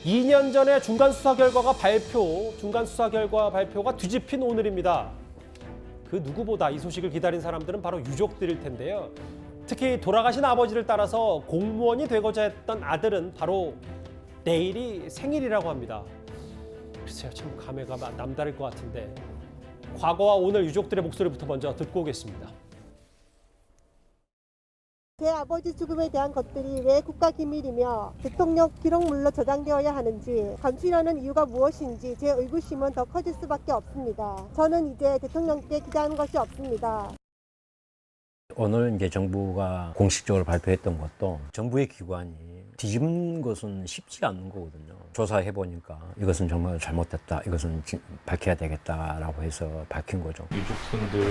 2년 전에 중간 수사 결과 발표가 뒤집힌 오늘입니다. 그 누구보다 이 소식을 기다린 사람들은 바로 유족들일 텐데요. 특히 돌아가신 아버지를 따라서 공무원이 되고자 했던 아들은 바로 내일이 생일이라고 합니다. 글쎄요, 참 감회가 남다를 것 같은데 과거와 오늘 유족들의 목소리부터 먼저 듣고 오겠습니다. 제 아버지 죽음에 대한 것들이 왜 국가기밀이며 대통령 기록물로 저장되어야 하는지 감추려는 이유가 무엇인지 제 의구심은 더 커질 수밖에 없습니다. 저는 이제 대통령께 기대하는 것이 없습니다. 오늘 이제 정부가 공식적으로 발표했던 것도 정부의 기관이 뒤집는 것은 쉽지 않은 거거든요. 조사해 보니까 이것은 정말 잘못됐다, 이것은 밝혀야 되겠다라고 해서 밝힌 거죠. 유족분들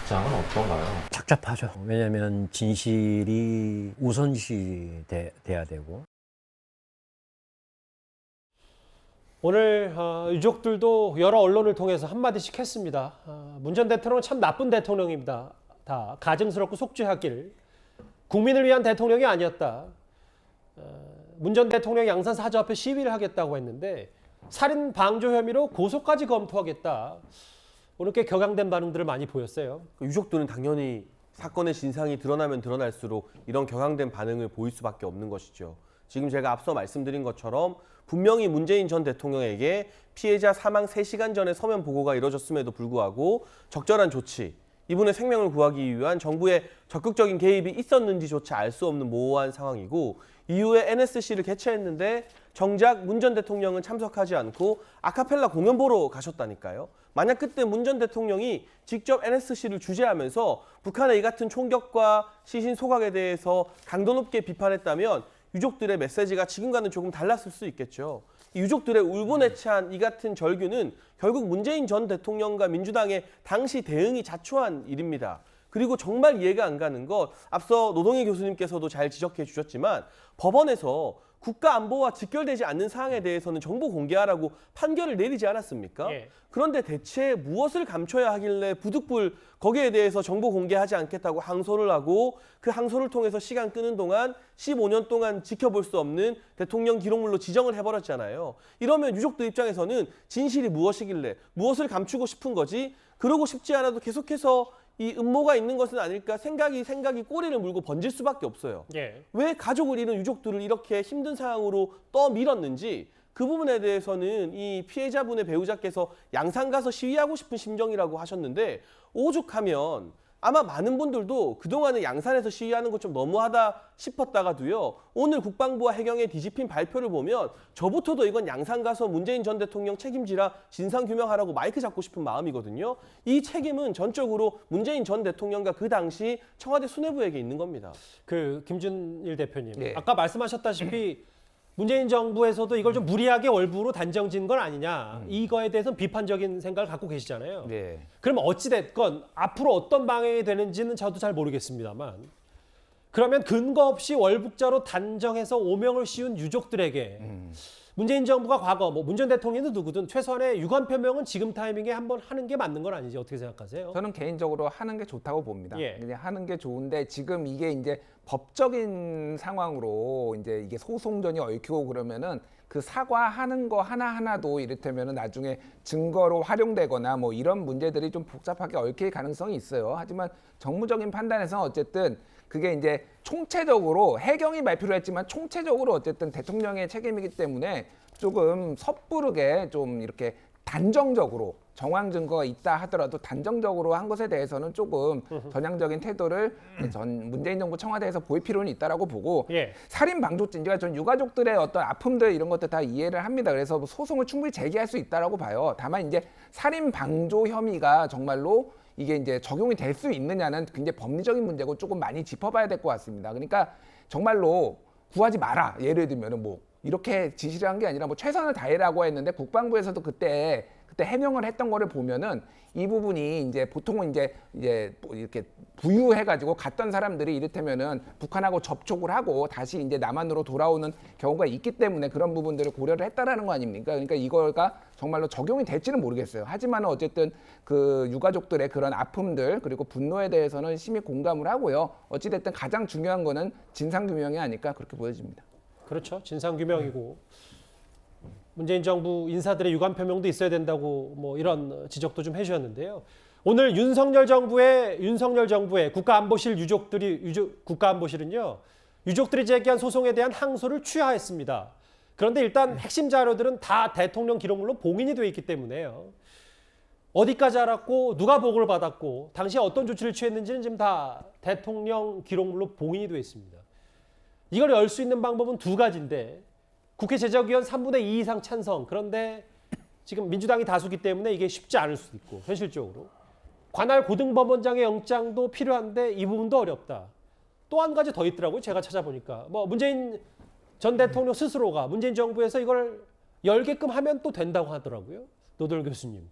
입장은 어떤가요? 착잡하죠. 왜냐하면 진실이 우선시 돼야 되고. 오늘 유족들도 여러 언론을 통해서 한마디씩 했습니다. 문 전 대통령은 참 나쁜 대통령입니다. 다 가증스럽고 속죄하길. 국민을 위한 대통령이 아니었다. 문 전 대통령이 양산 사저 앞에 시위를 하겠다고 했는데 살인 방조 혐의로 고소까지 검토하겠다. 오늘 꽤 격앙된 반응들을 많이 보였어요. 유족들은 당연히 사건의 진상이 드러나면 드러날수록 이런 격앙된 반응을 보일 수밖에 없는 것이죠. 지금 제가 앞서 말씀드린 것처럼 분명히 문재인 전 대통령에게 피해자 사망 3시간 전에 서면 보고가 이뤄졌음에도 불구하고 적절한 조치, 이분의 생명을 구하기 위한 정부의 적극적인 개입이 있었는지조차 알 수 없는 모호한 상황이고, 이후에 NSC를 개최했는데 정작 문 전 대통령은 참석하지 않고 아카펠라 공연 보러 가셨다니까요. 만약 그때 문 전 대통령이 직접 NSC를 주재하면서 북한의 이 같은 총격과 시신 소각에 대해서 강도 높게 비판했다면 유족들의 메시지가 지금과는 조금 달랐을 수 있겠죠. 유족들의 울분에찬 이 같은 절규는 결국 문재인 전 대통령과 민주당의 당시 대응이 자초한 일입니다. 그리고 정말 이해가 안 가는 것, 앞서 노동희 교수님께서도 잘 지적해 주셨지만 법원에서 국가안보와 직결되지 않는 사항에 대해서는 정보 공개하라고 판결을 내리지 않았습니까? 예. 그런데 대체 무엇을 감춰야 하길래 부득불 거기에 대해서 정보 공개하지 않겠다고 항소를 하고 그 항소를 통해서 시간 끄는 동안 15년 동안 지켜볼 수 없는 대통령 기록물로 지정을 해버렸잖아요. 이러면 유족들 입장에서는 진실이 무엇이길래 무엇을 감추고 싶은 거지? 그러고 싶지 않아도 계속해서 이 음모가 있는 것은 아닐까 생각이 꼬리를 물고 번질 수밖에 없어요. 예. 왜 가족을 잃은 유족들을 이렇게 힘든 상황으로 떠밀었는지 그 부분에 대해서는 이 피해자분의 배우자께서 양산 가서 시위하고 싶은 심정이라고 하셨는데, 오죽하면 아마 많은 분들도 그동안에 양산에서 시위하는 거 좀 너무하다 싶었다가도요, 오늘 국방부와 해경의 뒤집힌 발표를 보면 저부터도 이건 양산 가서 문재인 전 대통령 책임지라 진상규명하라고 마이크 잡고 싶은 마음이거든요. 이 책임은 전적으로 문재인 전 대통령과 그 당시 청와대 수뇌부에게 있는 겁니다. 김준일 대표님, 네. 아까 말씀하셨다시피 문재인 정부에서도 이걸 좀 무리하게 월부로 단정짓는 건 아니냐, 이거에 대해서는 비판적인 생각을 갖고 계시잖아요. 네. 그럼 어찌됐건 앞으로 어떤 방향이 되는지는 저도 잘 모르겠습니다만, 그러면 근거 없이 월북자로 단정해서 오명을 씌운 유족들에게 문재인 정부가 과거 문 전 대통령도 누구든 최소한의 유감 표명은 지금 타이밍에 한번 하는 게 맞는 건 아니지, 어떻게 생각하세요? 저는 개인적으로 하는 게 좋다고 봅니다. 예. 그냥 하는 게 좋은데 지금 이게 이제 법적인 상황으로 이제 이게 소송전이 얽히고 그러면은 그 사과하는 거 하나하나도 이를테면은 나중에 증거로 활용되거나 뭐 이런 문제들이 좀 복잡하게 얽힐 가능성이 있어요. 하지만 정무적인 판단에서는 어쨌든 그게 이제 총체적으로 해경이 발표를 했지만 총체적으로 어쨌든 대통령의 책임이기 때문에 조금 섣부르게 좀 이렇게 단정적으로 정황 증거가 있다 하더라도 단정적으로 한 것에 대해서는 조금 전향적인 태도를 전 문재인 정부 청와대에서 보일 필요는 있다라고 보고, 예. 살인 방조죄, 전 유가족들의 어떤 아픔들 이런 것들 다 이해를 합니다. 그래서 뭐 소송을 충분히 제기할 수 있다라고 봐요. 다만 이제 살인 방조 혐의가 정말로 이게 이제 적용이 될 수 있느냐는 굉장히 법리적인 문제고 조금 많이 짚어봐야 될 것 같습니다. 그러니까 정말로 구하지 마라. 예를 들면은 뭐 이렇게 지시를 한 게 아니라 뭐 최선을 다해라고 했는데 국방부에서도 그때 해명을 했던 거를 보면은 이 부분이 이제 보통은 이제 뭐 이렇게 부유해가지고 갔던 사람들이 이를테면은 북한하고 접촉을 하고 다시 이제 남한으로 돌아오는 경우가 있기 때문에 그런 부분들을 고려를 했다라는 거 아닙니까? 그러니까 이거가 정말로 적용이 될지는 모르겠어요. 하지만 어쨌든 그 유가족들의 그런 아픔들 그리고 분노에 대해서는 심히 공감을 하고요. 어찌됐든 가장 중요한 거는 진상규명이 아닐까 그렇게 보여집니다. 그렇죠. 진상규명이고. 문재인 정부 인사들의 유감 표명도 있어야 된다고 뭐 이런 지적도 좀 해주셨는데요. 오늘 윤석열 정부의 국가안보실 국가안보실은요, 유족들이 제기한 소송에 대한 항소를 취하했습니다. 그런데 일단 핵심 자료들은 다 대통령 기록물로 봉인이 되어 있기 때문에요. 어디까지 알았고 누가 보고를 받았고 당시에 어떤 조치를 취했는지는 지금 다 대통령 기록물로 봉인이 되어 있습니다. 이걸 열 수 있는 방법은 두 가지인데 국회 제적위원 3분의 2 이상 찬성. 그런데 지금 민주당이 다수기 때문에 이게 쉽지 않을 수도 있고 현실적으로. 관할 고등법원장의 영장도 필요한데 이 부분도 어렵다. 또 한 가지 더 있더라고요. 제가 찾아보니까. 뭐 문재인 전 대통령 스스로가 문재인 정부에서 이걸 열게끔 하면 또 된다고 하더라고요. 노돌 교수님.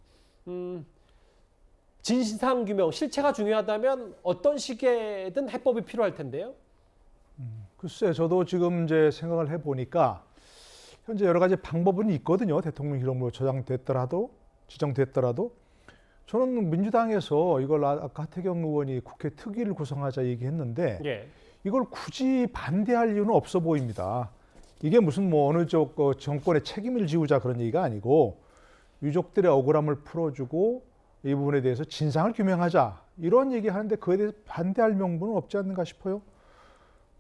진상규명, 실체가 중요하다면 어떤 식의든 해법이 필요할 텐데요. 글쎄, 저도 지금 이제 생각을 해보니까 현재 여러 가지 방법은 있거든요. 대통령 기록물로 지정됐더라도 저는 민주당에서 이걸 아까 하태경 의원이 국회 특위를 구성하자 얘기했는데 예. 이걸 굳이 반대할 이유는 없어 보입니다. 이게 무슨 뭐 어느 쪽 정권의 책임을 지우자 그런 얘기가 아니고 유족들의 억울함을 풀어주고 이 부분에 대해서 진상을 규명하자 이런 얘기하는데 그에 대해서 반대할 명분은 없지 않는가 싶어요.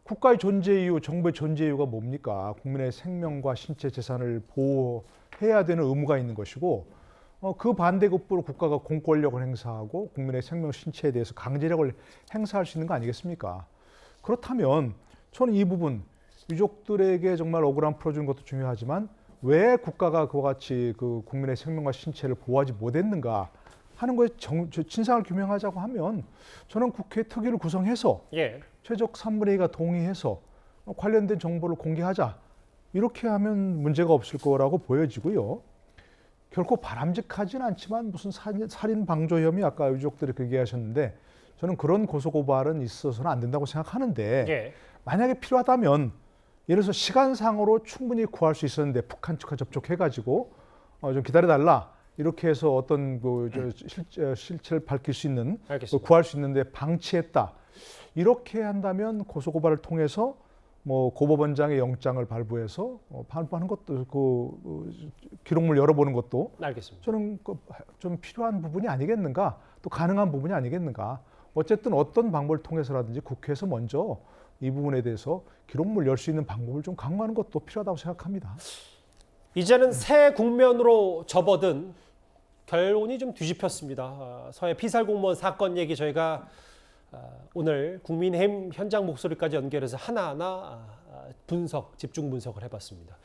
국가의 존재 이유, 정부의 존재 이유가 뭡니까? 국민의 생명과 신체 재산을 보호해야 되는 의무가 있는 것이고 그 반대급부로 국가가 공권력을 행사하고 국민의 생명, 신체에 대해서 강제력을 행사할 수 있는 거 아니겠습니까? 그렇다면 저는 이 부분 유족들에게 정말 억울함 풀어주는 것도 중요하지만 왜 국가가 그와 같이 그 국민의 생명과 신체를 보호하지 못했는가 하는 거에 진상을 규명하자고 하면 저는 국회 특위를 구성해서 예. 최적 3분의 2가 동의해서 관련된 정보를 공개하자 이렇게 하면 문제가 없을 거라고 보여지고요. 결코 바람직하진 않지만 무슨 살인 방조 혐의 아까 유족들이 그렇게 얘기하셨는데 저는 그런 고소고발은 있어서는 안 된다고 생각하는데 예. 만약에 필요하다면 예를 들어서 시간상으로 충분히 구할 수 있었는데 북한 측과 접촉해가지고 좀 기다려달라 이렇게 해서 어떤 실체를 밝힐 수 있는 구할 수 있는데 방치했다 이렇게 한다면 고소고발을 통해서 뭐 고법원장의 영장을 발부해서 발부하는 것도 기록물 열어보는 것도 알겠습니다. 저는 좀 필요한 부분이 아니겠는가 또 가능한 부분이 아니겠는가 어쨌든 어떤 방법을 통해서라든지 국회에서 먼저 이 부분에 대해서 기록물 열 수 있는 방법을 좀 강구하는 것도 필요하다고 생각합니다. 이제는 새 국면으로 접어든 결론이 좀 뒤집혔습니다. 서해 피살 공무원 사건 얘기 저희가 오늘 국민의힘 현장 목소리까지 연결해서 하나하나 집중 분석을 해봤습니다.